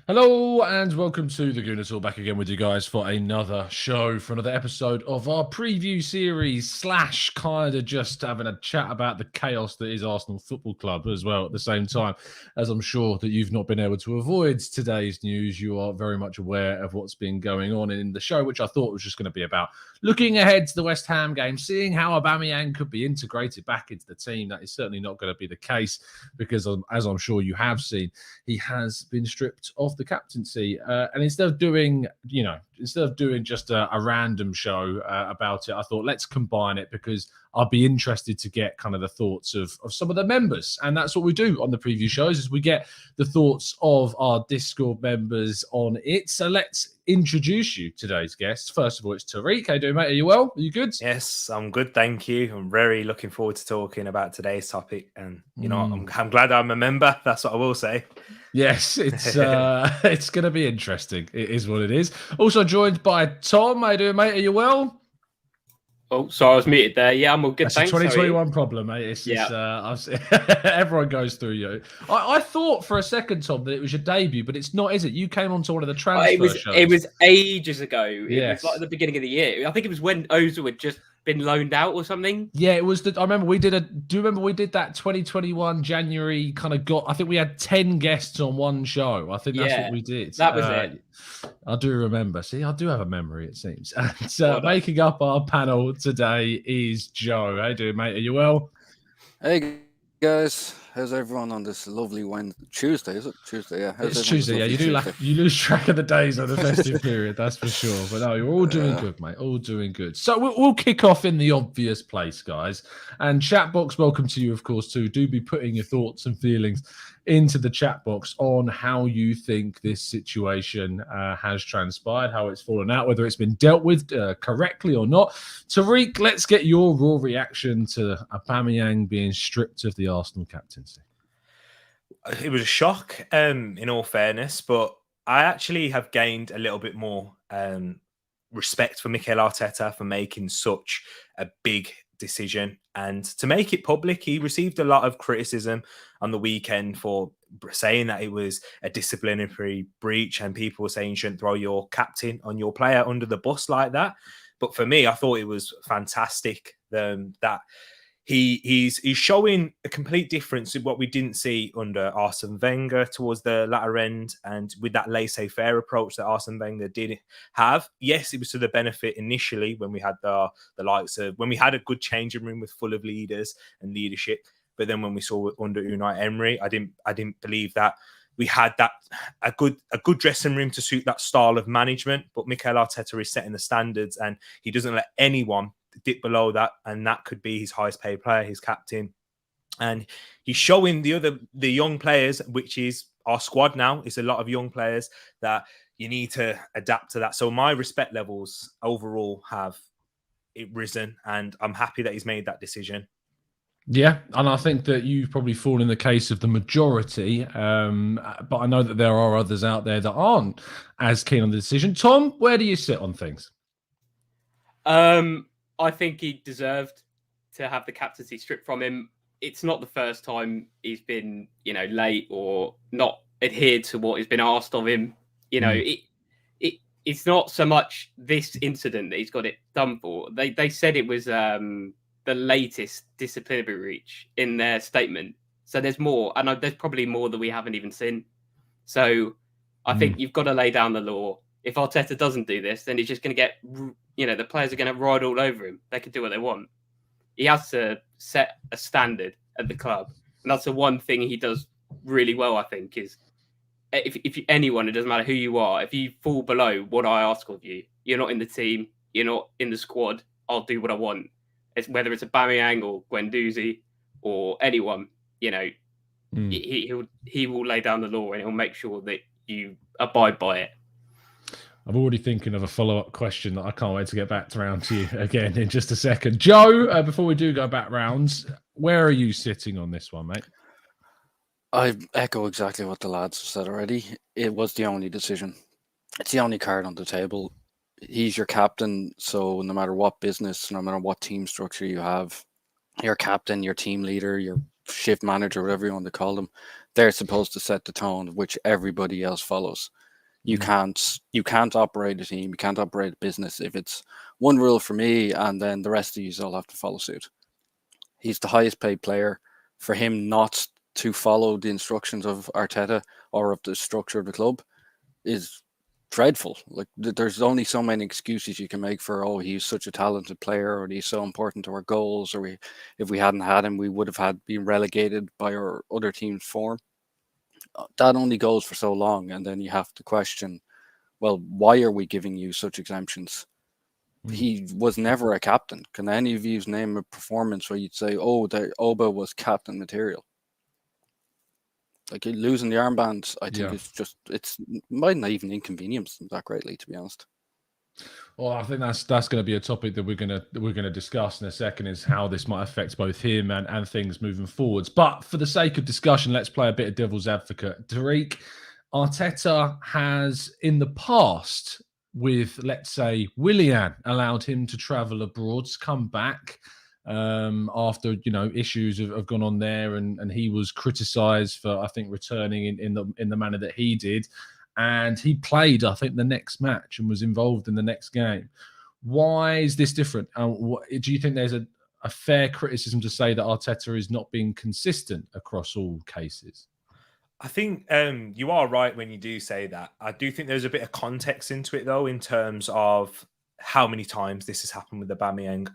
Hello and welcome to the Gooner Talk, back again with you guys for another show, for another episode of our preview series / kind of just having a chat about the chaos that is Arsenal Football Club as well at the same time. As I'm sure that you've not been able to avoid today's news, you are very much aware of what's been going on in the show, which I thought was just going to be about looking ahead to the West Ham game, seeing how Aubameyang could be integrated back into the team. That is certainly not going to be the case because, as I'm sure you have seen, he has been stripped of the captaincy. And instead of doing just a random show about it, I thought let's combine it because I'd be interested to get kind of the thoughts of some of the members. And that's what we do on the preview shows, is we get the thoughts of our Discord members on it. So let's introduce you today's guests. First of all, it's Tariq. How you doing, mate? Are you well? Are you good? Yes, I'm good, thank you. I'm very looking forward to talking about today's topic. And, I'm glad I'm a member. That's what I will say. Yes, it's going to be interesting. It is what it is. Also joined by Tom. How you doing, mate? Are you well? Oh, sorry, I was muted there. Yeah, I'm all good. That's a 2021 problem, mate. Everyone goes through you. I thought for a second, Tom, that it was your debut, but it's not, is it? You came onto one of the transfer shows. It was ages ago. It was like at the beginning of the year. I think it was when Ozil had just been loaned out or something. Yeah, it was. I remember we did do you remember we did that 2021 January kind of I think we had 10 guests on one show. I think that's what we did. That was it. I do remember. See, I do have a memory, it seems. And making up our panel today is Joe. How you doing, mate? Are you well? Hey guys, how's everyone on this lovely Tuesday? Is it Tuesday? Yeah, it's Tuesday. Yeah, you lose track of the days of the festive period, that's for sure. But no, you're all doing good, mate. All doing good. So we'll kick off in the obvious place, guys. And chat box, welcome to you, of course, too. Do be putting your thoughts and feelings into the chat box on how you think this situation has transpired, how it's fallen out, whether it's been dealt with correctly or not. Tariq, let's get your raw reaction to Aubameyang being stripped of the Arsenal captaincy. It was a shock, in all fairness, but I actually have gained a little bit more respect for Mikel Arteta for making such a big decision. And to make it public, he received a lot of criticism on the weekend for saying that it was a disciplinary breach and people were saying you shouldn't throw your captain on your player under the bus like that. But for me, I thought it was fantastic that he's showing a complete difference in what we didn't see under Arsene Wenger towards the latter end, and with that laissez-faire approach that Arsene Wenger did have. Yes, it was to the benefit initially when we had the likes of when we had a good changing room with full of leaders and leadership. But then when we saw under Unai Emery, I didn't believe that we had a good dressing room to suit that style of management. But Mikel Arteta is setting the standards, and he doesn't let anyone dip below that, and that could be his highest paid player, his captain. And he's showing the young players, which is our squad now. It's a lot of young players that you need to adapt to that. So my respect levels overall have risen, and I'm happy that he's made that decision. Yeah, and I think that you've probably fallen in the case of the majority, but I know that there are others out there that aren't as keen on the decision. Tom, where do you sit on things? I think he deserved to have the captaincy stripped from him. It's not the first time he's been, late or not adhered to what has been asked of him. It's not so much this incident that he's got it done for. They said it was the latest disciplinary breach in their statement. So there's more, and there's probably more that we haven't even seen. So I think you've got to lay down the law. If Arteta doesn't do this, then he's just going to get, the players are going to ride all over him. They can do what they want. He has to set a standard at the club. And that's the one thing he does really well, I think, is if anyone, it doesn't matter who you are, if you fall below what I ask of you, you're not in the team, you're not in the squad, I'll do what I want. Whether it's Aubameyang or Guendouzi or anyone, he will lay down the law and he'll make sure that you abide by it. I'm already thinking of a follow-up question that I can't wait to get back around to you again in just a second. Joe, before we do go back rounds, where are you sitting on this one, mate? I echo exactly what the lads have said already. It was the only decision. It's the only card on the table. He's your captain, so no matter what business, no matter what team structure you have, your captain, your team leader, your shift manager, whatever you want to call them, they're supposed to set the tone which everybody else follows. You can't operate a team, you can't operate a business if it's one rule for me and then the rest of you all have to follow suit. He's the highest paid player. For him not to follow the instructions of Arteta or of the structure of the club is dreadful. Like, there's only so many excuses you can make for, oh, he's such a talented player, or he's so important to our goals, or if we hadn't had him, we would have been relegated by our other team's form. That only goes for so long, and then you have to question, well, why are we giving you such exemptions? He was never a captain. Can any of you name a performance where you'd say, oh, the Oba was captain material? Like, losing the armband, I think it's might not even inconvenience them that greatly, to be honest. Well, I think that's going to be a topic that we're going to discuss in a second, is how this might affect both him and things moving forwards. But for the sake of discussion, let's play a bit of devil's advocate. Tariq, Arteta has in the past, with, let's say, Willian, allowed him to travel abroad, to come back after issues have gone on there, and he was criticised for, I think, returning in the manner that he did. And he played, I think, the next match and was involved in the next game. Why is this different? Do you think there's a fair criticism to say that Arteta is not being consistent across all cases? I think you are right when you do say that. I do think there's a bit of context into it, though, in terms of how many times this has happened with Aubameyang.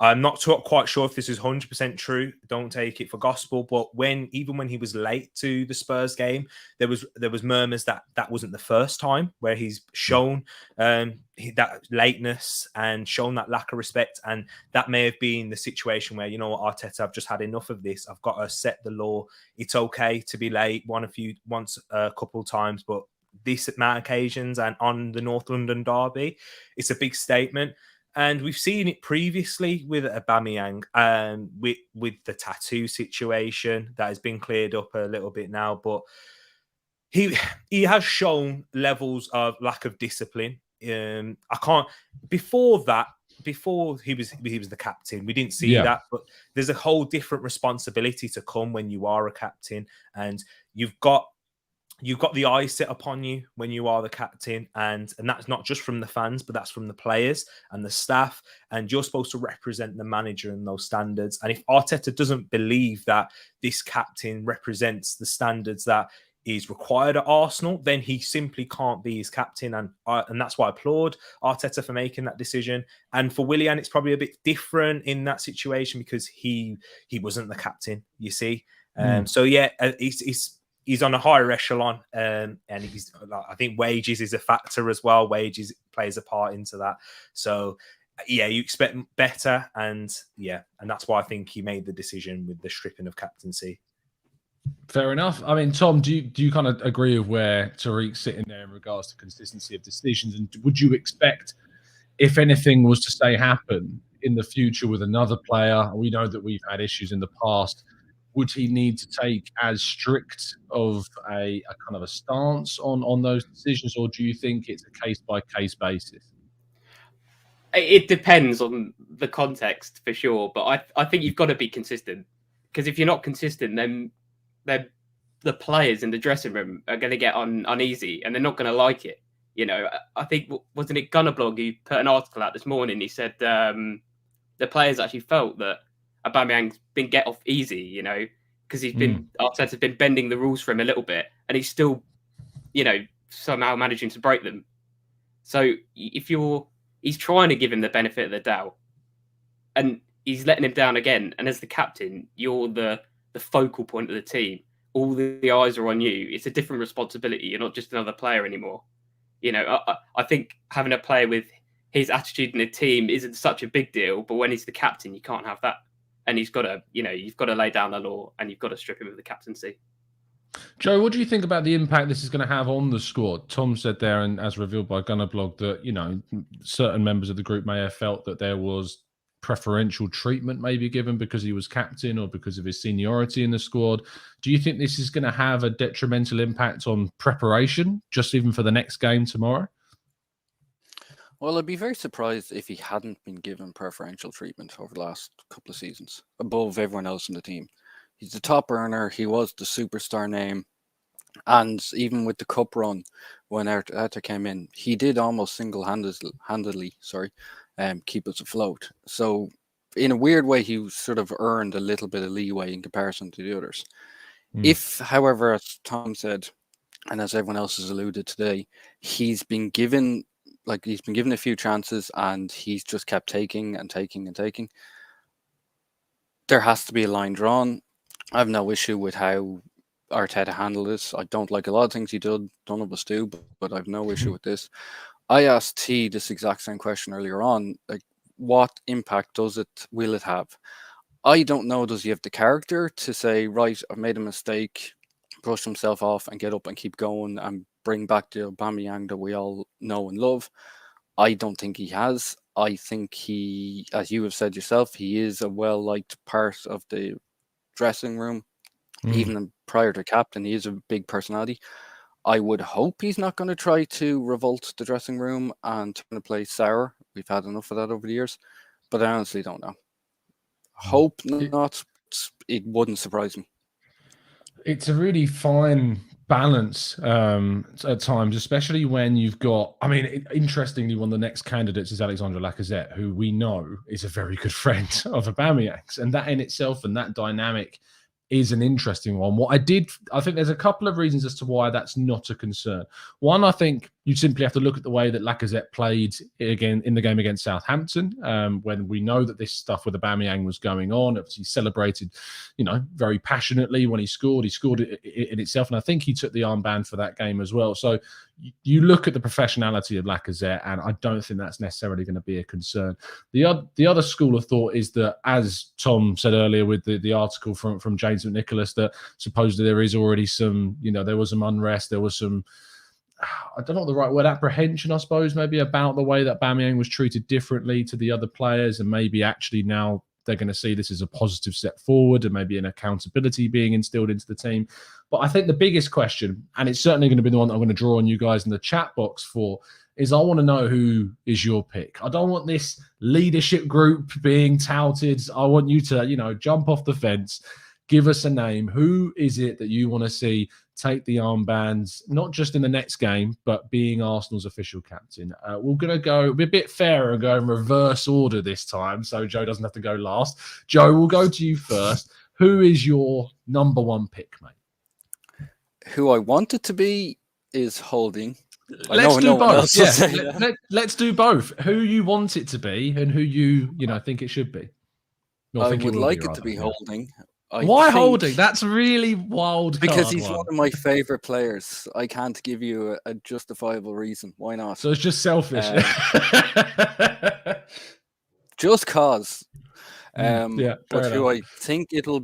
I'm not quite sure if this is 100% true. Don't take it for gospel. But even when he was late to the Spurs game, there was murmurs that wasn't the first time where he's shown that lateness and shown that lack of respect. And that may have been the situation where, you know what, Arteta, I've just had enough of this. I've got to set the law. It's okay to be late once a couple times, but this amount of occasions, and on the North London derby, it's a big statement. And we've seen it previously with Aubameyang, with the tattoo situation that has been cleared up a little bit now. But he has shown levels of lack of discipline. Before he was the captain, we didn't see that. But there's a whole different responsibility to come when you are a captain, and you've got the eyes set upon you when you are the captain, and that's not just from the fans, but that's from the players and the staff, and you're supposed to represent the manager and those standards. And if Arteta doesn't believe that this captain represents the standards that is required at Arsenal, then he simply can't be his captain, and that's why I applaud Arteta for making that decision. And for Willian, it's probably a bit different in that situation because he wasn't the captain, you see. So yeah, he's on a higher echelon, and I think wages is a factor as well. Wages plays a part into that. So yeah, you expect better, and that's why I think he made the decision with the stripping of captaincy. Fair enough. I mean, Tom, do you kind of agree with where Tariq's sitting there in regards to consistency of decisions? And would you expect, if anything was to say happen in the future with another player, we know that we've had issues in the past, would he need to take as strict of a kind of a stance on those decisions, or do you think it's a case-by-case basis? It depends on the context for sure, but I think you've got to be consistent, because if you're not consistent, then the players in the dressing room are going to get uneasy and they're not going to like it. You know, I think, wasn't it Gunner Blog who put an article out this morning? He said the players actually felt that Aubameyang's been get off easy, you know, because Arteta's been bending the rules for him a little bit, and he's still, you know, somehow managing to break them. So he's trying to give him the benefit of the doubt, and he's letting him down again. And as the captain, you're the focal point of the team. All the eyes are on you. It's a different responsibility. You're not just another player anymore. You know, I think having a player with his attitude in the team isn't such a big deal, but when he's the captain, you can't have that. And he's got to, you know, you've got to lay down the law, and you've got to strip him of the captaincy. Joe, what do you think about the impact this is going to have on the squad? Tom said there, and as revealed by Gunner Blog, that, you know, certain members of the group may have felt that there was preferential treatment maybe given because he was captain or because of his seniority in the squad. Do you think this is going to have a detrimental impact on preparation, just even for the next game tomorrow? Well, I'd be very surprised if he hadn't been given preferential treatment over the last couple of seasons above everyone else in the team. He's the top earner. He was the superstar name. And even with the cup run, when Arteta came in, he did almost single-handedly, keep us afloat. So in a weird way, he sort of earned a little bit of leeway in comparison to the others. If, however, as Tom said, and as everyone else has alluded today, he's been given a few chances and he's just kept taking and taking and taking. There has to be a line drawn. I have no issue with how Arteta handled this. I don't like a lot of things he did. None of us do, but I've no issue with this. I asked T this exact same question earlier on. Like, what impact will it have? I don't know. Does he have the character to say, right, I've made a mistake, brush himself off and get up and keep going and bring back the Aubameyang that we all know and love? I don't think he has. I think he, as you have said yourself, he is a well-liked part of the dressing room. Even prior to captain, he is a big personality. I would hope he's not going to try to revolt the dressing room and turn the place sour. We've had enough of that over the years, but I honestly don't know. Hope not. It wouldn't surprise me. It's a really fine balance at times, especially when you've got, I mean, interestingly, one of the next candidates is Alexandre Lacazette, who we know is a very good friend of Aubameyang's. And that in itself and that dynamic is an interesting one. I think there's a couple of reasons as to why that's not a concern. One, I think you simply have to look at the way that Lacazette played again in the game against Southampton, when we know that this stuff with Aubameyang was going on. He celebrated, very passionately when he scored. He scored it in itself, and I think he took the armband for that game as well. So you look at the professionality of Lacazette, and I don't think that's necessarily going to be a concern. The other school of thought is that, as Tom said earlier with the article from James McNicholas, that supposedly there is already some, there was some unrest, there was some, I don't know the right word, apprehension, I suppose, maybe about the way that Aubameyang was treated differently to the other players, and maybe actually now they're going to see this as a positive step forward and maybe an accountability being instilled into the team. But I think the biggest question, and it's certainly going to be the one that I'm going to draw on you guys in the chat box for, is I want to know who is your pick. I don't want this leadership group being touted. I want you to, jump off the fence, give us a name. Who is it that you want to see take the armbands, not just in the next game, but being Arsenal's official captain? We're going to go be a bit fairer and go in reverse order this time, so Joe doesn't have to go last. Joe, we'll go to you first. Who is your number one pick, mate? Who I want it to be is Holding. Let's do both. Yeah. Let's do both. Who you want it to be and who you think it should be. I would like it to be Holding. Why Holding? That's really wild. Because he's one of my favorite players. I can't give you a justifiable reason. Why not? So it's just selfish. Just cause. But who I think it'll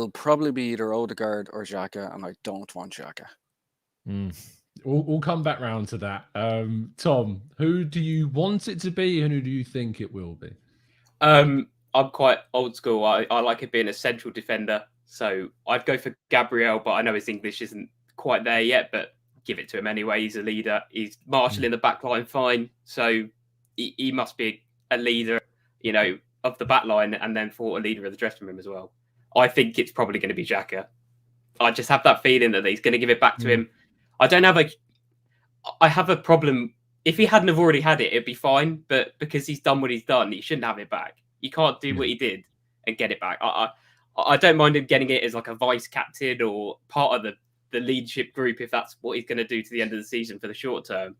probably be either Odegaard or Xhaka, and I don't want Xhaka. We'll come back round to that. Tom, who do you want it to be and who do you think it will be? I'm quite old school. I like it being a central defender. So I'd go for Gabriel, but I know his English isn't quite there yet, but give it to him anyway. He's a leader. He's marshalling the back line fine. So he must be a leader, of the back line and then for a leader of the dressing room as well. I think it's probably going to be Xhaka. I just have that feeling that he's going to give it back to him. I have a problem. If he hadn't have already had it, it'd be fine. But because he's done what he's done, he shouldn't have it back. You can't do what he did and get it back. I don't mind him getting it as like a vice captain or part of the leadership group if that's what he's going to do to the end of the season for the short term,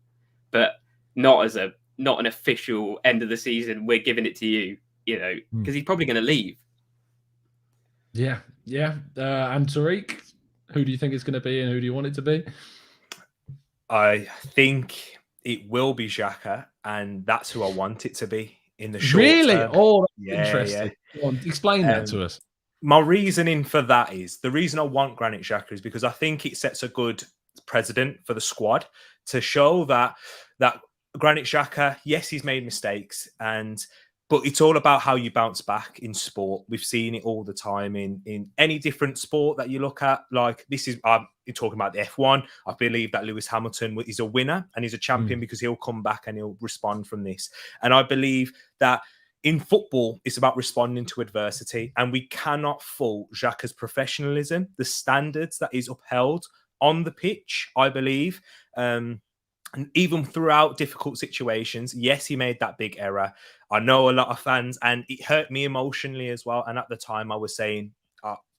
but not an official end of the season. We're giving it to you, because he's probably going to leave. Yeah. And Tariq, who do you think it's going to be and who do you want it to be? I think it will be Xhaka, and that's who I want it to be. In the short term. Oh, that's interesting. Yeah. Explain that to us. My reasoning for that is the reason I want Granit Xhaka is because I think it sets a good precedent for the squad to show that Granit Xhaka, yes, he's made mistakes, but it's all about how you bounce back in sport. We've seen it all the time in any different sport that you look at. Like you're talking about the F1. I believe that Lewis Hamilton is a winner and he's a champion because he'll come back and he'll respond from this. And I believe that in football, it's about responding to adversity, and we cannot fault Xhaka's professionalism, the standards that is upheld on the pitch, I believe. And even throughout difficult situations, yes, he made that big error. I know a lot of fans, and it hurt me emotionally as well. And at the time, I was saying,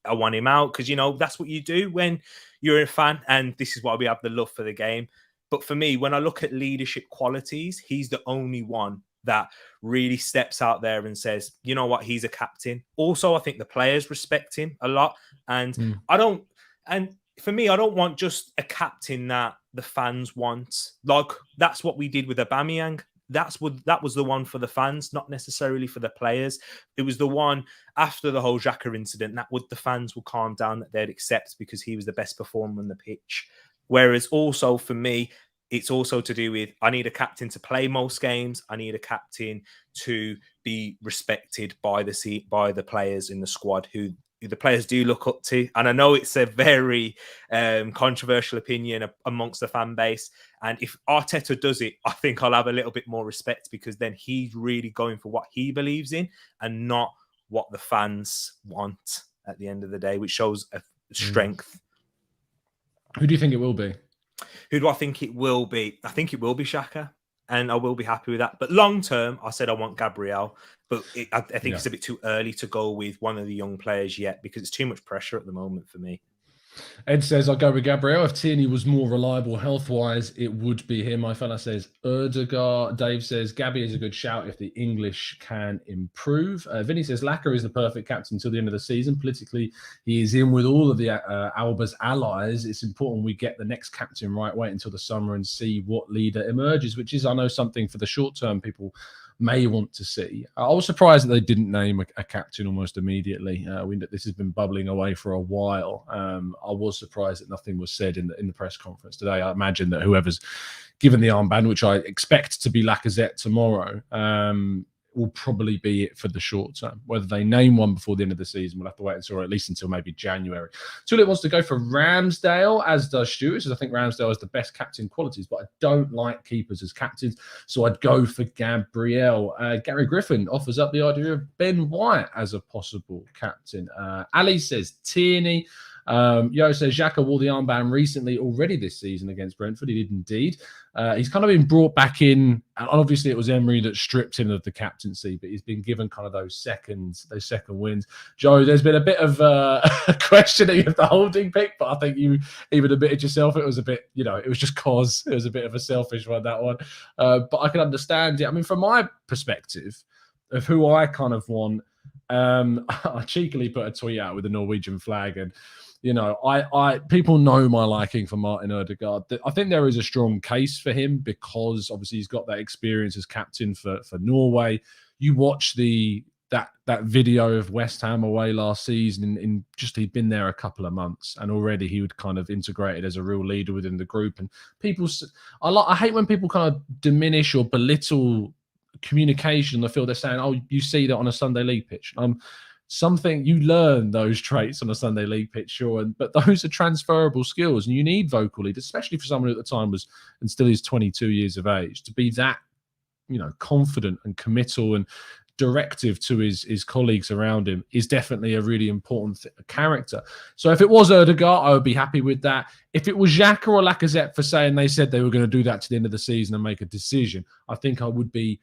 I want him out because, that's what you do when you're a fan. And this is why we have the love for the game. But for me, when I look at leadership qualities, he's the only one that really steps out there and says, you know what, he's a captain. Also, I think the players respect him a lot. And for me, I don't want just a captain that the fans want. Like, that's what we did with Aubameyang. That was the one for the fans, not necessarily for the players. It was the one after the whole Xhaka incident that the fans would calm down, that they'd accept because he was the best performer on the pitch. Whereas also for me, it's also to do with, I need a captain to play most games. I need a captain to be respected by the players in the squad who the players do look up to. And I know it's a very controversial opinion amongst the fan base. And if Arteta does it, I think I'll have a little bit more respect, because then he's really going for what he believes in and not what the fans want at the end of the day, which shows a strength. Who do you think it will be? Who do I think it will be? I think it will be Xhaka, and I will be happy with that. But long term, I said I want Gabriel, but I think it's a bit too early to go with one of the young players yet, because it's too much pressure at the moment for me. Ed says, I'll go with Gabriel. If Tierney was more reliable health-wise, it would be him. My fella says, Erdegaard. Dave says, Gabby is a good shout if the English can improve. Vinny says, Laka is the perfect captain until the end of the season. Politically, he is in with all of the Alba's allies. It's important we get the next captain right. Wait until the summer and see what leader emerges, which is, I know, something for the short term people may want to see. I was surprised that they didn't name a captain almost immediately. This has been bubbling away for a while. I was surprised that nothing was said in the press conference today. I imagine that whoever's given the armband, which I expect to be Lacazette tomorrow, will probably be it for the short term. Whether they name one before the end of the season, we'll have to wait until, or at least until maybe January. Tulip wants to go for Ramsdale, as does Stuart, because I think Ramsdale has the best captain qualities, but I don't like keepers as captains, so I'd go for Gabriel. Gary Griffin offers up the idea of Ben White as a possible captain. Ali says Tierney. Yo says Xhaka wore the armband recently already this season against Brentford. He did indeed. He's kind of been brought back in, and obviously it was Emery that stripped him of the captaincy, but he's been given kind of those second wins. Joe, there's been a bit of questioning of the holding pick, but I think you even admitted yourself it was a bit, it was just cause. It was a bit of a selfish one, that one. But I can understand it. I mean, from my perspective of who I kind of want, I cheekily put a tweet out with the Norwegian flag, and people know my liking for Martin Ødegaard. I think there is a strong case for him because obviously he's got that experience as captain for Norway. You watch that video of West Ham away last season, he'd been there a couple of months, and already he would kind of integrated as a real leader within the group. And I hate when people kind of diminish or belittle communication. I feel they're saying, "Oh, you see that on a Sunday league pitch." Something you learn those traits on a Sunday league pitch, sure, but those are transferable skills, and you need vocal leaders, especially for someone who at the time was and still is 22 years of age, to be that confident and committal and directive to his colleagues around him is definitely a really important character. So if it was Ødegaard, I would be happy with that. If it was Xhaka or Lacazette for saying they said they were going to do that to the end of the season and make a decision, I think I would be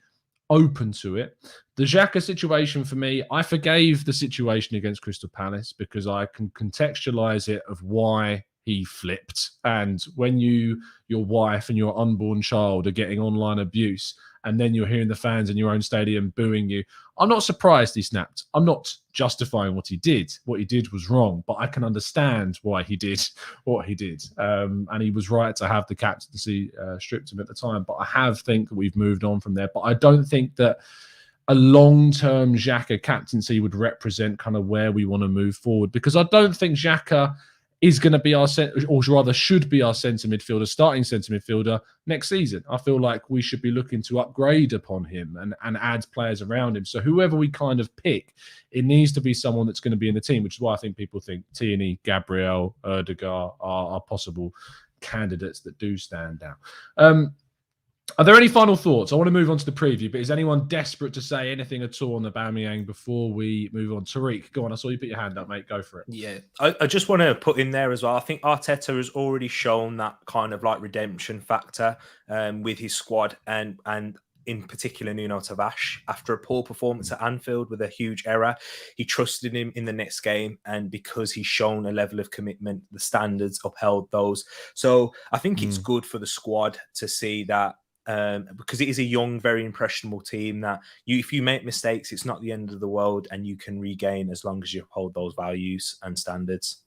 open to it. The Xhaka situation for me, I forgave the situation against Crystal Palace because I can contextualize it of why he flipped. And when your wife and your unborn child are getting online abuse, and then you're hearing the fans in your own stadium booing you, I'm not surprised he snapped. I'm not justifying what he did. What he did was wrong, but I can understand why he did what he did. And he was right to have the captaincy stripped him at the time. But I think that we've moved on from there. But I don't think that a long-term Xhaka captaincy would represent kind of where we want to move forward, because I don't think Xhaka is going to be or rather should be our centre midfielder, starting centre midfielder next season. I feel like we should be looking to upgrade upon him and add players around him. So whoever we kind of pick, it needs to be someone that's going to be in the team, which is why I think people think Tierney, Gabriel, Ødegaard are possible candidates that do stand out. Are there any final thoughts? I want to move on to the preview, but is anyone desperate to say anything at all on Aubameyang before we move on? Tariq, go on. I saw you put your hand up, mate. Go for it. Yeah, I just want to put in there as well. I think Arteta has already shown that kind of like redemption factor with his squad and in particular Nuno Tavares. After a poor performance at Anfield with a huge error, he trusted him in the next game, and because he's shown a level of commitment, the standards upheld those. So I think it's good for the squad to see that. Because it is a young, very impressionable team that if you make mistakes, it's not the end of the world, and you can regain as long as you hold those values and standards.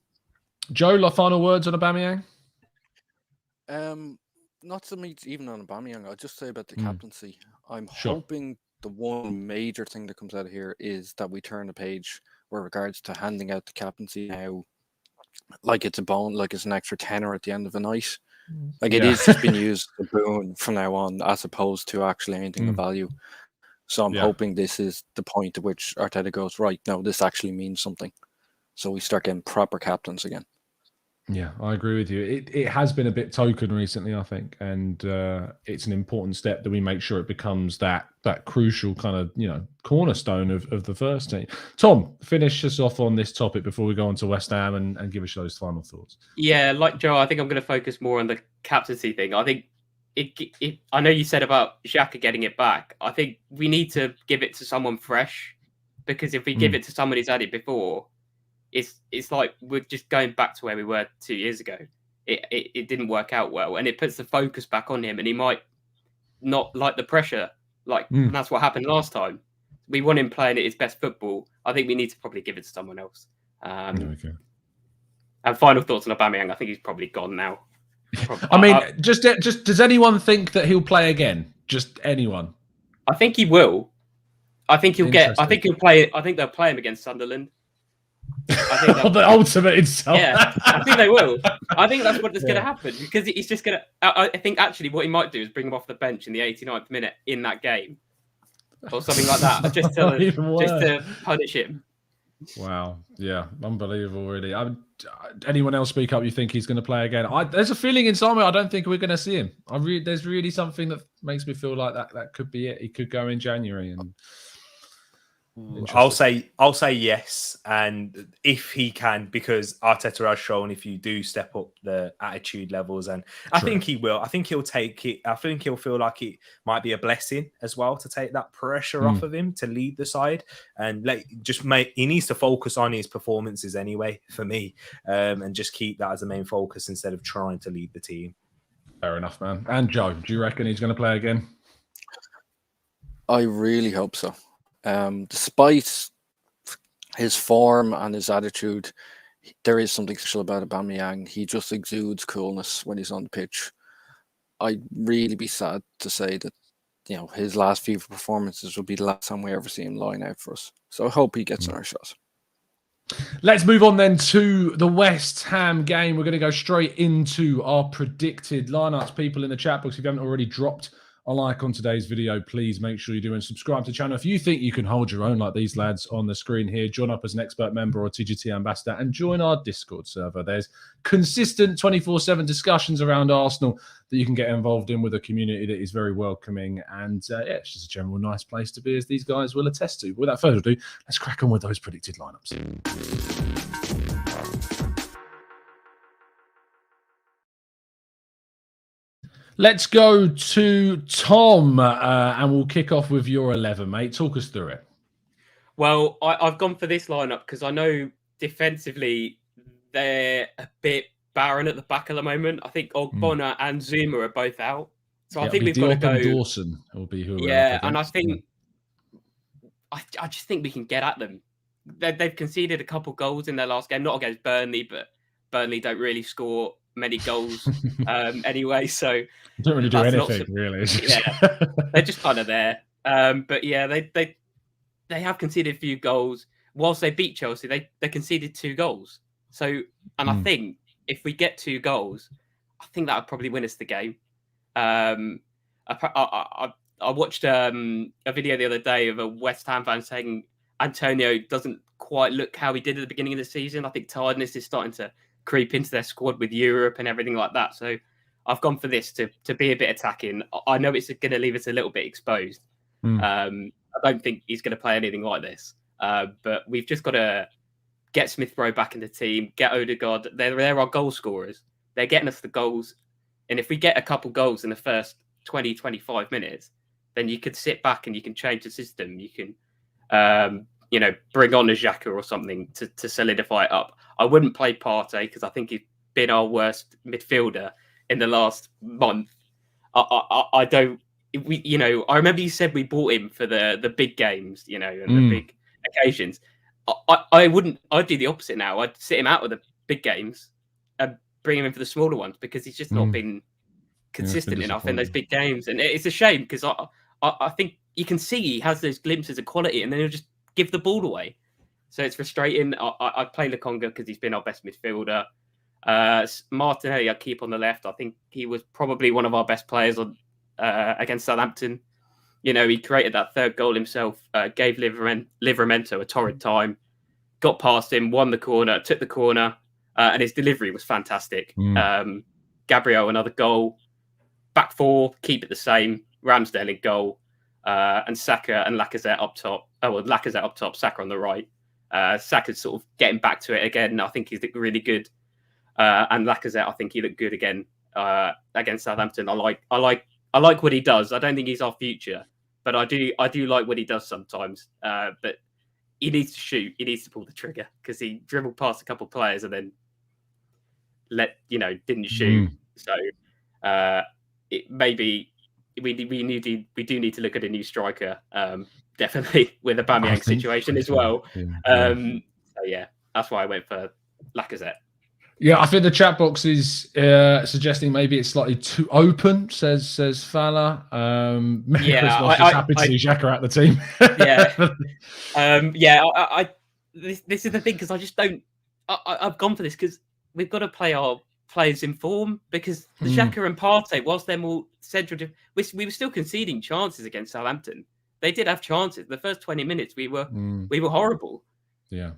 Joe, final words on Aubameyang? Not so much even on Aubameyang. I'll just say about the captaincy. I'm hoping the one major thing that comes out of here is that we turn the page with regards to handing out the captaincy now, like it's a bone, like it's an extra tenner at the end of the night. Like it is just being used as a boon from now on, as opposed to actually anything of value. So I'm hoping this is the point at which Arteta goes, right, no, this actually means something. So we start getting proper captains again. Yeah, I agree with you. It has been a bit token recently, I think, and it's an important step that we make sure it becomes that crucial kind of cornerstone of the first team. Tom, finish us off on this topic before we go on to West Ham and give us those final thoughts. Yeah, like Joe, I think I'm going to focus more on the captaincy thing. I think I know you said about Xhaka getting it back. I think we need to give it to someone fresh, because if we give it to someone who's had it before, it's like we're just going back to where we were 2 years ago. It didn't work out well, and it puts the focus back on him, and he might not like the pressure. And that's what happened last time. We want him playing at his best football. I think we need to probably give it to someone else. And final thoughts on Aubameyang. I think he's probably gone now. I mean, just does anyone think that he'll play again? Just anyone? I think he will. I think he'll get. I think he'll play. I think they'll play him against Sunderland. I think the ultimate insult. Yeah, I think they will. I think that's what's going to happen, because he's just going to. I think actually what he might do is bring him off the bench in the 89th minute in that game, or something like that, just to punish him. Wow, yeah, unbelievable, really. Anyone else speak up? You think he's going to play again? There's a feeling inside me I don't think we're going to see him. There's really something that makes me feel like that could be it. He could go in January, and I'll say yes, and if he can, because Arteta has shown if you do step up the attitude levels, and I think he will. I think he'll take it. I think he'll feel like it might be a blessing as well to take that pressure off of him to lead the side, and he needs to focus on his performances anyway for me, and just keep that as a main focus instead of trying to lead the team. Fair enough, man. And Joe, do you reckon he's going to play again? I really hope so. Despite his form and his attitude, there is something special about Aubameyang. He just exudes coolness when he's on the pitch. I'd really be sad to say that, his last few performances will be the last time we ever see him line out for us. So I hope he gets another shot. Let's move on then to the West Ham game. We're going to go straight into our predicted lineups. People in the chat box, if you haven't already dropped a like on today's video, please make sure you do, and subscribe to the channel. If you think you can hold your own like these lads on the screen here, join up as an expert member or TGT ambassador and join our Discord server. There's consistent 24/7 discussions around Arsenal that you can get involved in, with a community that is very welcoming, and it's just a general nice place to be, as these guys will attest to. But without further ado, let's crack on with those predicted lineups. Let's go to Tom, and we'll kick off with your 11, mate. Talk us through it. Well, I've gone for this lineup because I know defensively they're a bit barren at the back at the moment. I think Ogbonna and Zuma are both out. So I think we've got to go. Dawson will be who. Yeah, and I think I just think we can get at them. They've conceded a couple goals in their last game, not against Burnley, but Burnley don't really score many goals anyway, so don't really do anything really. Yeah, they're just kind of there. But yeah, they have conceded a few goals. Whilst they beat Chelsea, they conceded 2 goals. So, and I think if we get 2 goals, I think that would probably win us the game. I watched a video the other day of a West Ham fan saying Antonio doesn't quite look how he did at the beginning of the season. I think tiredness is starting to creep into their squad with Europe and everything like that. So I've gone for this to be a bit attacking. I know it's going to leave us a little bit exposed. I don't think he's going to play anything like this. But we've just got to get Smith Rowe back in the team, get Odegaard. They're our goal scorers. They're getting us the goals. And if we get a couple goals in the first 20, 25 minutes, then you could sit back and you can change the system. You can, bring on a Xhaka or something to solidify it up. I wouldn't play Partey because I think he's been our worst midfielder in the last month. I don't. I remember you said we bought him for the big games, and the big occasions. I wouldn't. I'd do the opposite now. I'd sit him out of the big games and bring him in for the smaller ones because he's just not been consistent enough in those big games, and it's a shame because I think you can see he has those glimpses of quality, and then he'll just give the ball away. So it's frustrating. I play Lokonga because he's been our best midfielder. Martinelli, I keep on the left. I think he was probably one of our best players against Southampton. He created that third goal himself, gave Livramento a torrid time, got past him, won the corner, took the corner, and his delivery was fantastic. Gabriel, another goal. Back four, keep it the same. Ramsdale in goal. And Saka and Lacazette up top. Lacazette up top, Saka on the right. Saka's sort of getting back to it again. I think he's looked really good. And Lacazette, I think he looked good again against Southampton. I like what he does. I don't think he's our future, but I do like what he does sometimes. But he needs to shoot. He needs to pull the trigger because he dribbled past a couple of players and then didn't shoot. So it maybe we do need to look at a new striker. Definitely with the Aubameyang situation as well. So yeah, that's why I went for Lacazette. Yeah, I think the chat box is suggesting maybe it's slightly too open, says Fala. Yeah, was just happy to see Xhaka out the team. This is the thing because I just don't. I've gone for this because we've got to play our players in form because the Xhaka and Partey, whilst they're more central, we were still conceding chances against Southampton. They did have chances. The first 20 minutes, we were horrible. Yeah,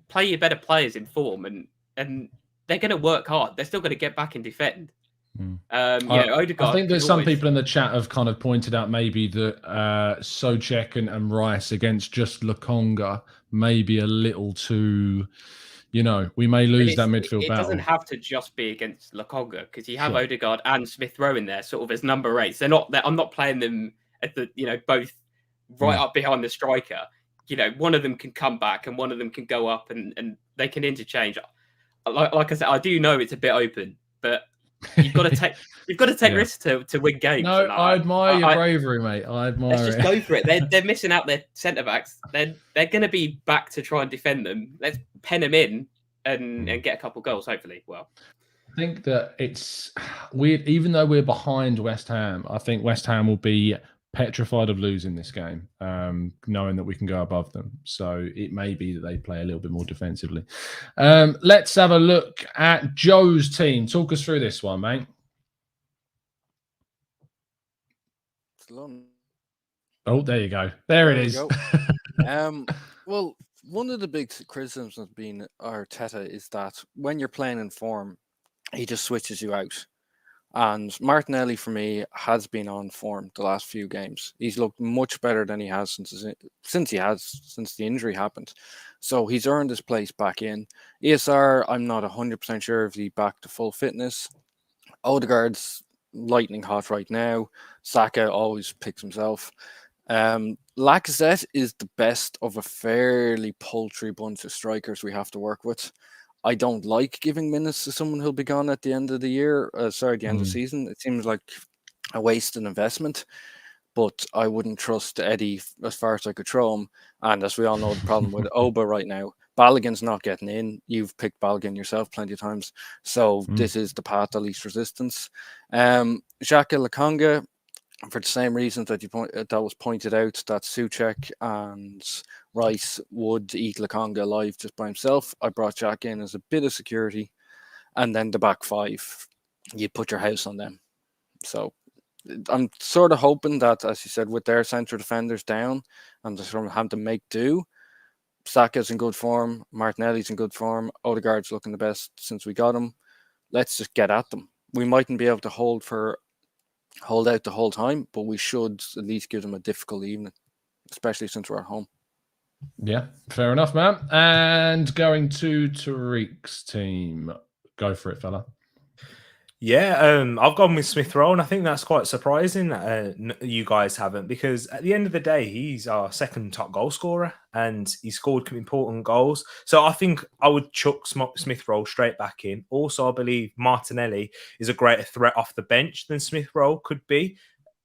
play your better players in form, and they're going to work hard. They're still going to get back and defend. Odegaard. I think that some people in the chat have kind of pointed out maybe that Souček and Rice against just Lokonga may be a little too. We may lose that midfield battle. It doesn't have to just be against Lokonga because you have Odegaard and Smith Rowe in there, sort of as number 8s. They're not. I'm not playing them at the both right up behind the striker. One of them can come back and one of them can go up and they can interchange. Like I said, I do know it's a bit open, but you've got to take risks to win games. No, I admire your bravery, mate. I admire Let's just go for it. They're missing out their centre backs. They're going to be back to try and defend them. Let's pen them in and get a couple goals, hopefully. Well, I think that it's weird. Even though we're behind West Ham, I think West Ham will be petrified of losing this game, knowing that we can go above them. So it may be that they play a little bit more defensively. Let's have a look at Joe's team. Talk us through this one, mate. Oh, there you go. There it is. Well, one of the big criticisms of being Arteta is that when you're playing in form, he just switches you out. And Martinelli, for me, has been on form the last few games. He's looked much better than he has since the injury happened. So he's earned his place back in. ESR, I'm not 100% sure if he's back to full fitness. Odegaard's lightning hot right now. Saka always picks himself. Lacazette is the best of a fairly paltry bunch of strikers we have to work with. I don't like giving minutes to someone who'll be gone at the end of the year. The end of the season. It seems like a wasted investment. But I wouldn't trust Eddie as far as I could throw him. And as we all know, the problem with Oba right now, Balogun's not getting in. You've picked Balogun yourself plenty of times. So this is the path of least resistance. Xhaka Lokonga, for the same reasons that that was pointed out, that Souček and Rice would eat Lokonga alive just by himself. I brought Jack in as a bit of security. And then the back 5, you put your house on them. So I'm sort of hoping that, as you said, with their central defenders down and just having to make do, Saka's in good form, Martinelli's in good form, Odegaard's looking the best since we got him. let's just get at them. We mightn't be able to hold out the whole time, but we should at least give them a difficult evening, especially since we're at home. Yeah, fair enough, man. And going to Tariq's team. Go for it, fella. Yeah, I've gone with Smith Rowe, and I think that's quite surprising that you guys haven't, because at the end of the day, he's our second top goal scorer, and he scored important goals. So I think I would chuck Smith Rowe straight back in. Also, I believe Martinelli is a greater threat off the bench than Smith Rowe could be.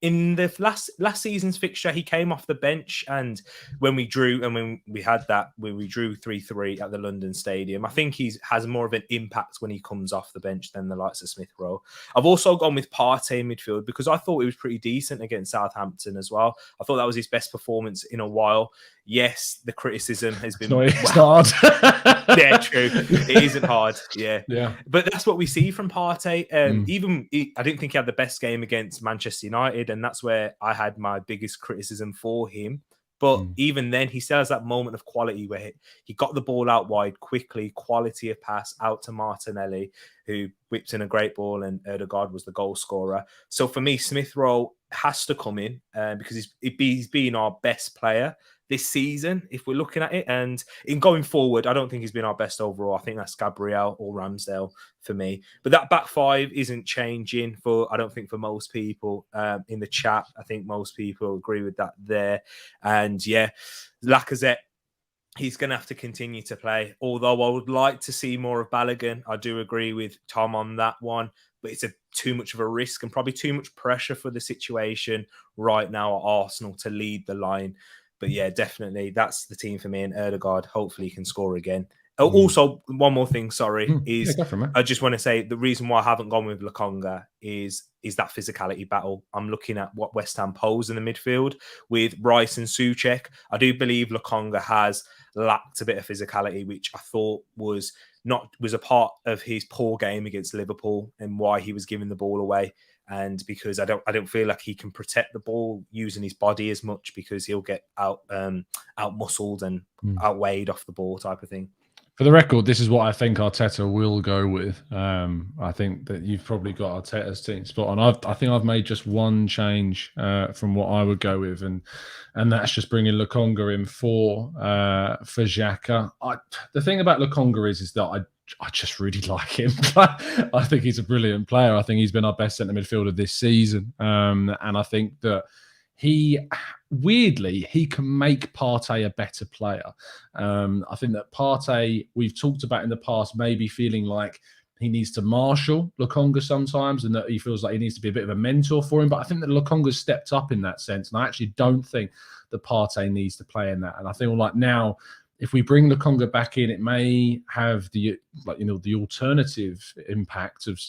In the last season's fixture, he came off the bench, and when we drew 3-3 at the London Stadium, I think he has more of an impact when he comes off the bench than the likes of Smith Rowe. I've also gone with Partey in midfield because I thought he was pretty decent against Southampton as well. I thought that was his best performance in a while. Yes, the criticism has been... It's not hard. Yeah, true. It isn't hard. Yeah. But that's what we see from Partey. I didn't think he had the best game against Manchester United, and that's where I had my biggest criticism for him. But even then, he still has that moment of quality where he got the ball out wide quickly, quality of pass out to Martinelli, who whipped in a great ball, and Ødegaard was the goal scorer. So for me, Smith Rowe has to come in because he's been our best player this season, if we're looking at it. And in going forward, I don't think he's been our best overall. I think that's Gabriel or Ramsdale for me. But that back five isn't changing I don't think for most people in the chat. I think most people agree with that there. And yeah, Lacazette, he's going to have to continue to play. Although I would like to see more of Balogun. I do agree with Tom on that one. But it's too much of a risk and probably too much pressure for the situation right now at Arsenal to lead the line. But yeah, definitely, that's the team for me. And Ødegaard, hopefully, can score again. Also, one more thing, I just want to say the reason why I haven't gone with Lokonga is that physicality battle. I'm looking at what West Ham pose in the midfield with Rice and Souček. I do believe Lokonga has lacked a bit of physicality, which I thought was a part of his poor game against Liverpool and why he was giving the ball away. And because I don't feel like he can protect the ball using his body as much, because he'll get out muscled and outweighed off the ball type of thing. For the record, this is what I think Arteta will go with. I think that you've probably got Arteta's team spot on. I think I've made just one change from what I would go with, and that's just bringing Lokonga in for Xhaka. The thing about Lokonga is that I just really like him. I think he's a brilliant player. I think he's been our best centre midfielder this season. And I think that he can make Partey a better player. I think that Partey, we've talked about in the past, maybe feeling like he needs to marshal Lokonga sometimes, and that he feels like he needs to be a bit of a mentor for him. But I think that Lokonga's stepped up in that sense. And I actually don't think that Partey needs to play in that. And I think like now, if we bring Lokonga back in, it may have the alternative impact of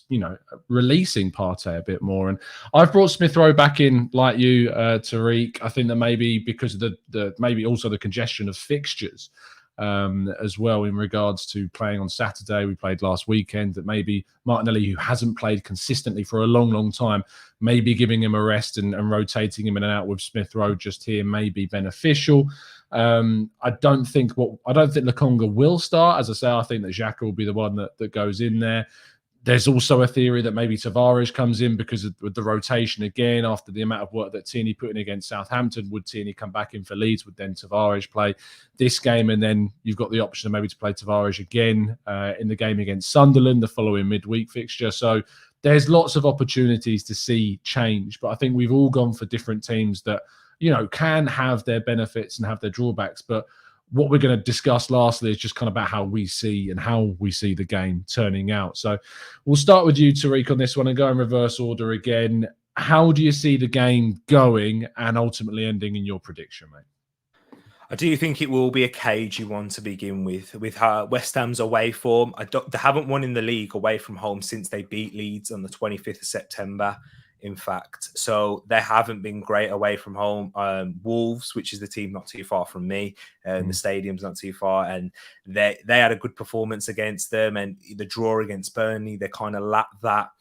releasing Partey a bit more. And I've brought Smith Rowe back in like you, Tariq. I think that maybe because of maybe also the congestion of fixtures as well in regards to playing on Saturday. We played last weekend. That maybe Martinelli, who hasn't played consistently for a long, long time, maybe giving him a rest and rotating him in and out with Smith Rowe just here may be beneficial. I don't think Lokonga will start. As I say, I think that Xhaka will be the one that goes in there. There's also a theory that maybe Tavares comes in because of the rotation again after the amount of work that Tierney put in against Southampton. Would Tierney come back in for Leeds? Would then Tavares play this game? And then you've got the option of maybe to play Tavares again in the game against Sunderland, the following midweek fixture. So there's lots of opportunities to see change. But I think we've all gone for different teams that can have their benefits and have their drawbacks. But what we're going to discuss lastly is just kind of about how we see the game turning out. So we'll start with you, Tariq, on this one and go in reverse order again. How do you see the game going and ultimately ending in your prediction, mate? I do think it will be a cagey one to begin with how West Ham's away form. They haven't won in the league away from home since they beat Leeds on the 25th of September. In fact, so they haven't been great away from home. Wolves, which is the team not too far from me, the stadium's not too far, and they had a good performance against them. And the draw against Burnley, they kind of lacked that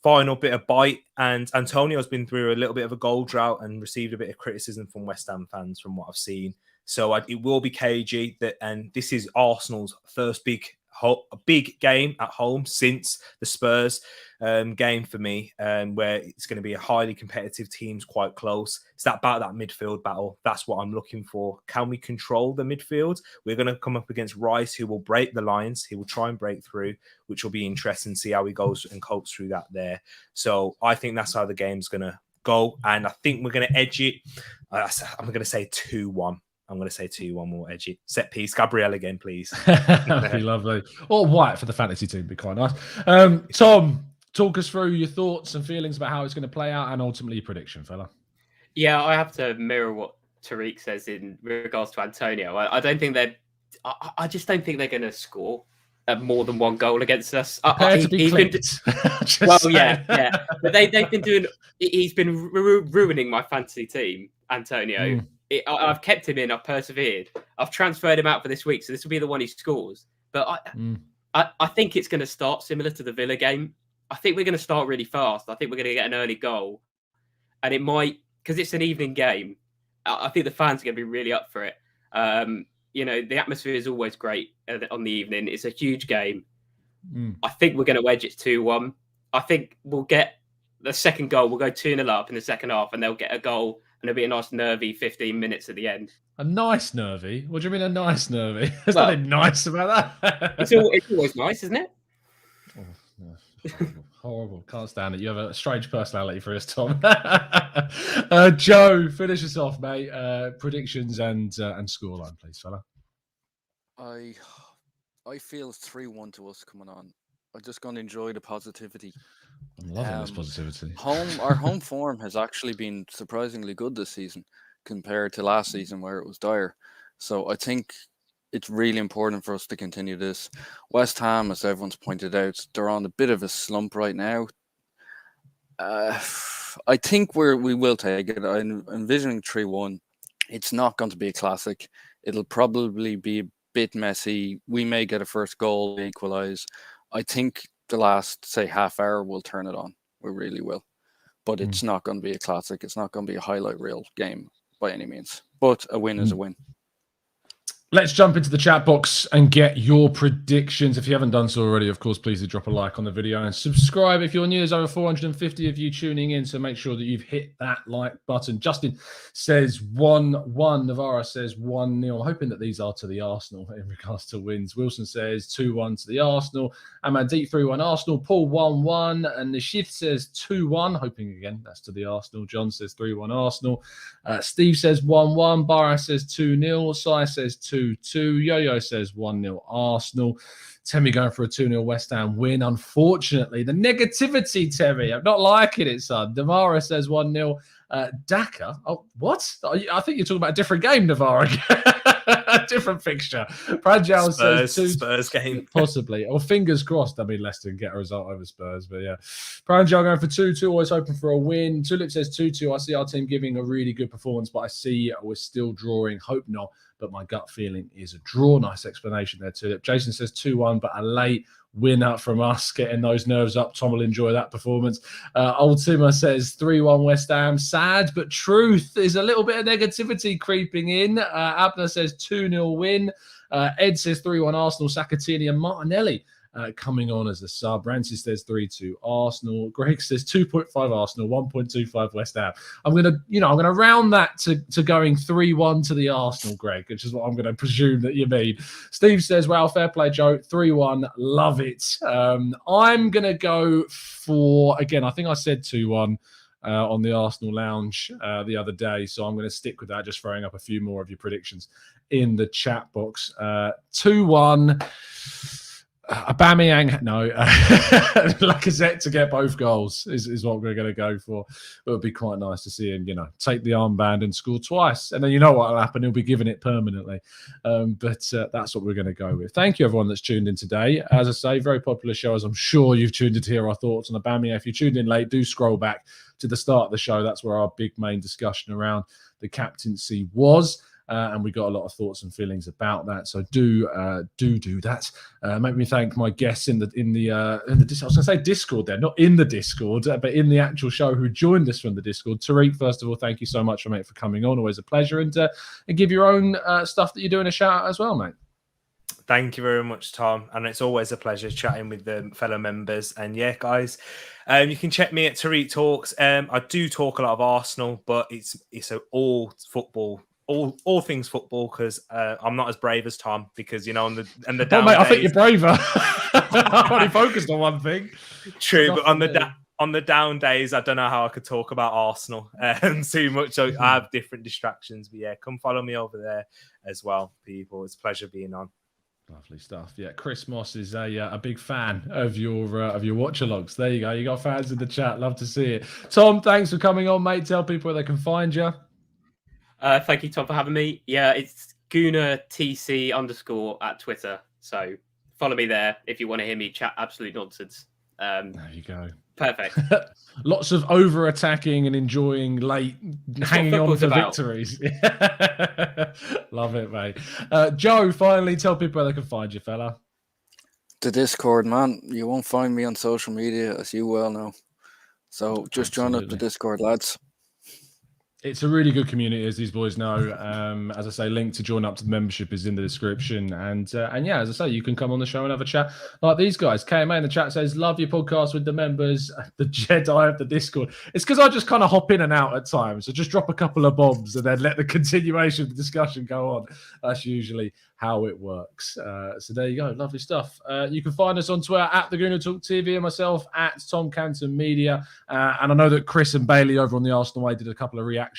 final bit of bite. And Antonio's been through a little bit of a goal drought and received a bit of criticism from West Ham fans, from what I've seen. So it will be cagey. And this is Arsenal's first big a big game at home since the Spurs game for me, where it's going to be a highly competitive teams, quite close. It's about that midfield battle. That's what I'm looking for. Can we control the midfield? We're going to come up against Rice, who will break the lines. He will try and break through, which will be interesting to see how he goes and copes through that there. So I think that's how the game's going to go. And I think we're going to edge it. I'm going to say 2-1. I'm going to say 2-1 more edgy. Set piece. Gabriel again, please. That'd be lovely. Or White for the fantasy team would be quite nice. Tom, talk us through your thoughts and feelings about how it's going to play out and ultimately your prediction, fella. Yeah, I have to mirror what Tariq says in regards to Antonio. I don't think I just don't think they're going to score more than one goal against us. Yeah. But they've been doing. He's been ruining my fantasy team, Antonio. I've kept him in. I've persevered. I've transferred him out for this week, so this will be the one he scores. But I think it's going to start similar to the Villa game. I think we're going to start really fast. I think we're going to get an early goal, and it might, because it's an evening game. I think the fans are going to be really up for it. The atmosphere is always great on the evening. It's a huge game. I think we're going to wedge it 2-1. I think we'll get the second goal. We'll go 2-0 up in the second half, and they'll get a goal. And it'll be a nice nervy 15 minutes at the end. A nice nervy? What do you mean a nice nervy? There's nothing nice about that. It's always nice, isn't it? Horrible. Can't stand it. You have a strange personality for us, Tom. Joe, finish us off, mate. Predictions and scoreline, please, fella. I feel 3-1 to us coming on. I'm just going to enjoy the positivity. I'm loving this positivity. Our home form has actually been surprisingly good this season compared to last season where it was dire. So I think it's really important for us to continue this. West Ham, as everyone's pointed out, they're on a bit of a slump right now. I think we will take it. I'm envisioning 3-1. It's not going to be a classic. It'll probably be a bit messy. We may get a first goal, equalise. I think the last, say, half hour will turn it on. We really will. But it's not going to be a classic. It's not going to be a highlight reel game by any means. But a win is a win. Let's jump into the chat box and get your predictions. If you haven't done so already, of course, please do drop a like on the video and subscribe. If you're new, there's over 450 of you tuning in, so make sure that you've hit that like button. Justin says 1-1. Navarra says 1-0. Hoping that these are to the Arsenal in regards to wins. Wilson says 2-1 to the Arsenal. Amandeep 3-1 Arsenal. Paul 1-1. And the shift says 2-1. Hoping again that's to the Arsenal. John says 3-1 Arsenal. Steve says 1-1. Barra says 2-0. Sai says 2-2. Yo-Yo says 1-0 Arsenal. Temi going for a 2-0 West Ham win. Unfortunately, the negativity, Temi. I'm not liking it, son. Navarra says 1-0. Daka. Oh, what? I think you're talking about a different game, Navarra. A different fixture. Pranjal says Spurs game. Possibly. Or fingers crossed, Leicester can get a result over Spurs. But yeah. Pranjal going for 2-2. Always hoping for a win. Tulip says 2-2. I see our team giving a really good performance, but I see we're still drawing. Hope not. But my gut feeling is a draw. Nice explanation there, Tulip. Jason says 2-1, but a late winner from us, getting those nerves up. Tom will enjoy that performance. Old Timmer says 3-1 West Ham. Sad, but truth. There's a little bit of negativity creeping in. Abner says 2-0 win. Ed says 3-1 Arsenal. Sakatini and Martinelli coming on as a sub. Rancy says 3-2 Arsenal. Greg says 2.5 Arsenal, 1.25 West Ham. I'm gonna round that to going 3-1 to the Arsenal, Greg, which is what I'm gonna presume that you mean. Steve says, "Well, fair play, Joe. 3-1, love it." I'm gonna go for, again, I think I said 2-1 on the Arsenal Lounge the other day, so I'm going to stick with that. Just throwing up a few more of your predictions in the chat box. 2-1. Aubameyang, no. Lacazette to get both goals is what we're going to go for. It would be quite nice to see him, take the armband and score twice. And then you know what will happen. He'll be giving it permanently. But that's what we're going to go with. Thank you, everyone that's tuned in today. As I say, very popular show, as I'm sure you've tuned in to hear our thoughts on Aubameyang. If you tuned in late, do scroll back to the start of the show. That's where our big main discussion around the captaincy was. And we got a lot of thoughts and feelings about that. So do that. Make me thank my guests in the I was going to say Discord there, not in the Discord, but in the actual show who joined us from the Discord. Tariq, first of all, thank you so much, mate, for coming on. Always a pleasure. And give your own stuff that you're doing a shout out as well, mate. Thank you very much, Tom. And it's always a pleasure chatting with the fellow members. And yeah, guys, you can check me at Tariq Talks. I do talk a lot of Arsenal, but it's all football, all things football, because I'm not as brave as Tom, because, you know, on the down mate, days, I think you're braver. I'm only focused on one thing. True, but on the down days, I don't know how I could talk about Arsenal too much. So I have different distractions. But yeah, come follow me over there as well, people. It's a pleasure being on. Lovely stuff. Yeah, Chris Moss is a big fan of your watch-alongs. There you go. You got fans in the chat. Love to see it. Tom, thanks for coming on, mate. Tell people where they can find you. Thank you, Tom, for having me. Yeah, it's Gooner TC _ at Twitter. So follow me there if you want to hear me chat absolute nonsense. There you go. Perfect. Lots of over-attacking and enjoying late, hanging on for victories. Love it, mate. Joe, finally, tell people where they can find you, fella. The Discord, man. You won't find me on social media, as you well know. So just join up the Discord, lads. It's a really good community, as these boys know. As I say, link to join up to the membership is in the description. And yeah, as I say, you can come on the show and have a chat like these guys. KMA in the chat says, love your podcast with the members, the Jedi of the Discord. It's because I just kind of hop in and out at times. So just drop a couple of bombs and then let the continuation of the discussion go on. That's usually how it works. So there you go. Lovely stuff. You can find us on Twitter at the Gooner Talk TV and myself at Tom Canton Media. And I know that Chris and Bailey over on the Arsenal Way did a couple of reactions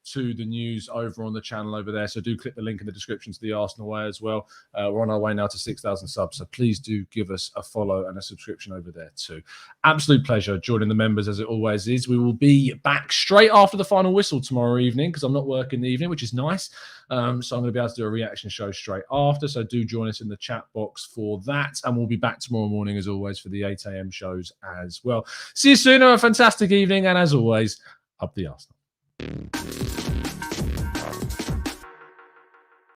to the news over on the channel over there. So do click the link in the description to the Arsenal Way as well. We're on our way now to 6,000 subs. So please do give us a follow and a subscription over there too. Absolute pleasure joining the members as it always is. We will be back straight after the final whistle tomorrow evening because I'm not working the evening, which is nice. So I'm going to be able to do a reaction show straight after. So do join us in the chat box for that. And we'll be back tomorrow morning as always for the 8 a.m. shows as well. See you soon. Have a fantastic evening. And as always, up the Arsenal.